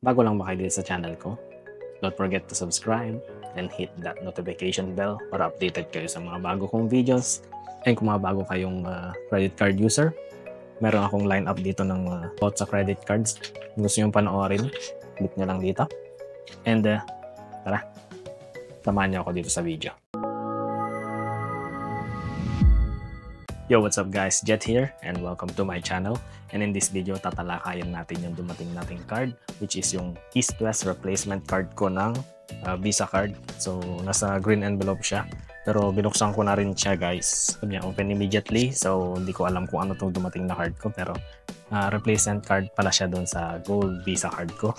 Bago lang ba kayo dito sa channel ko, don't forget to subscribe and hit that notification bell para updated kayo sa mga bago kong videos. And kung mga bago kayong credit card user, meron akong line up dito ng about sa credit cards. Kung gusto nyo panoorin, click nyo lang dito. And tara, samahan nyo ako dito sa video. Yo, what's up guys? Jet here and welcome to my channel. And in this video, tatalakayin natin yung dumating nating card, which is yung East-West replacement card ko ng Visa card. So, nasa green envelope siya. Pero binuksan ko na rin siya guys. Sabi niya, open immediately. So, hindi ko alam kung ano itong dumating na card ko. Pero replacement card pala siya doon sa gold Visa card ko.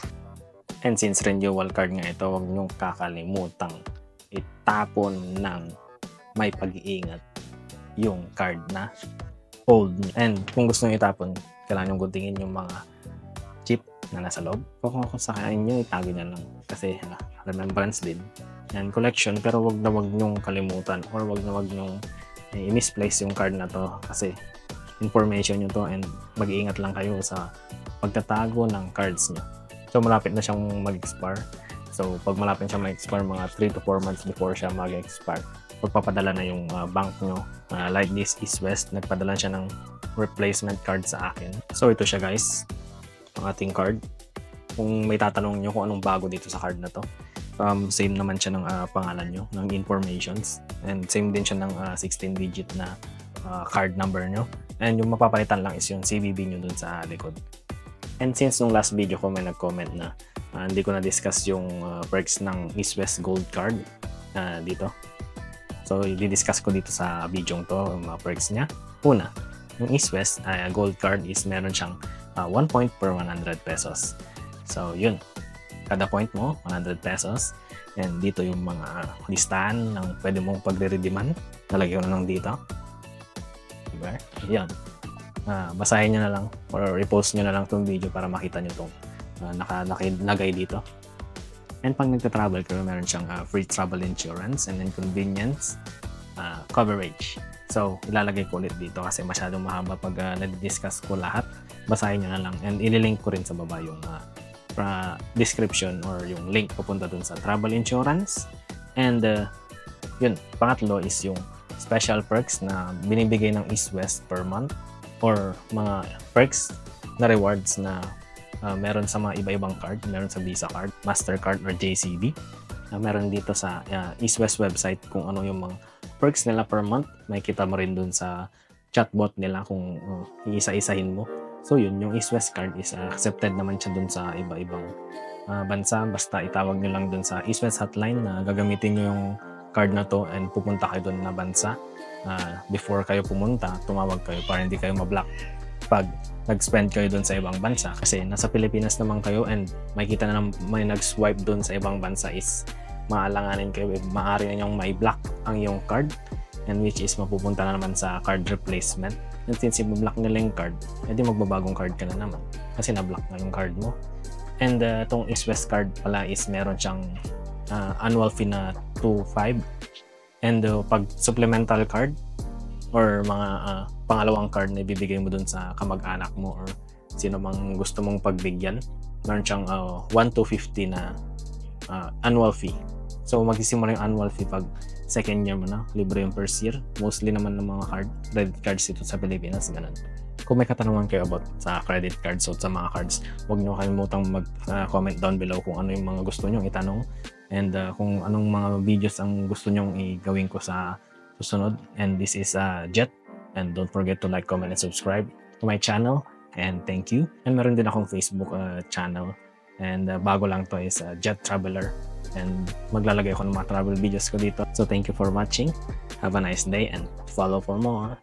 And since renewal card nga ito, huwag niyong kakalimutang itapon ng may pag-iingat yung card na old. And kung gusto nyo itapon, kailangan nyo guntingin yung mga chip na nasa loob. Kung sakain nyo, itago nyo lang. Kasi remembrance din. And collection, pero wag na wag nyong kalimutan or wag na wag nyong i-misplace yung card na to. Kasi information nyo to and mag-iingat lang kayo sa pagtatago ng cards nyo. So malapit na siyang mag-expire. So pag malapit siyang mag-expire, mga 3 to 4 months before siya mag-expire, pagpapadala na yung bank nyo. Like this East-West, nagpadala siya ng replacement card sa akin. So ito siya guys, ang ating card. Kung may tatanong nyo kung anong bago dito sa card na to, same naman siya ng pangalan nyo, ng informations. And same din siya ng 16-digit na card number nyo. And yung mapapalitan lang is yung CVV nyo dun sa likod. And since nung last video ko may nag-comment na hindi ko na-discuss yung perks ng East-West Gold card dito. So, i-discuss ko dito sa video to, mga perks niya. Una, yung East-West Gold card is meron siyang 1 point per 100 pesos. So, yun. Kada point mo, 100 pesos. And dito yung mga listahan ng pwede mong pagre-redeeman. Nalagay ko na lang dito. Diba? Yan. Basahin nyo na lang or repost nyo na lang itong video para makita nyo itong nakalagay dito. And pag nagta-travel kayo, meron siyang free travel insurance and then convenience coverage. So, ilalagay ko ulit dito kasi masyadong mahaba pag na-discuss ko lahat. Basahin nyo na lang and ililink ko rin sa baba yung description or yung link papunta dun sa travel insurance. And yun, pangatlo is yung special perks na binibigay ng East-West per month or mga perks na rewards na meron sa mga iba-ibang card, meron sa Visa card, Mastercard or JCB. Meron dito sa East-West website kung ano yung mga perks nila per month. May kita mo rin dun sa chatbot nila kung iisa-isahin mo. So yun, yung East-West card is accepted naman siya dun sa iba-ibang bansa. Basta itawag nyo lang dun sa East-West hotline na gagamitin nyo yung card na to and pupunta kayo dun na bansa. Before kayo pumunta, tumawag kayo para hindi kayo ma-block pag nag-spend kayo doon sa ibang bansa. Kasi nasa Pilipinas naman kayo and makikita na may nag-swipe doon sa ibang bansa is maalanganin kayo. Maaari na nyong may-block ang iyong card and which is mapupunta na naman sa card replacement. And since i-block nila yung card, edi magbabagong card ka na naman kasi na-block na yung card mo. And itong East-West card pala is meron siyang annual fee na 2.5. And pag supplemental card or mga pangalawang card na ibibigay mo dun sa kamag-anak mo or sino mang gusto mong pagbigyan, meron siyang 1 to 50 na annual fee. So magsisimula yung annual fee pag second year mo na, libre yung first year. Mostly naman ng mga credit cards dito sa Pilipinas, ganun. Kung may katanungan kayo about sa credit cards o sa mga cards, huwag nyo kalimutang mag-comment down below kung ano yung mga gusto nyong itanong and kung anong mga videos ang gusto nyong i-gawin ko sa susunod. And this is Jet. And don't forget to like, comment, and subscribe to my channel. And thank you. And meron din akong Facebook channel. And bago lang to is Jet Traveler. And maglalagay ako ng mga travel videos ko dito. So thank you for watching. Have a nice day and follow for more.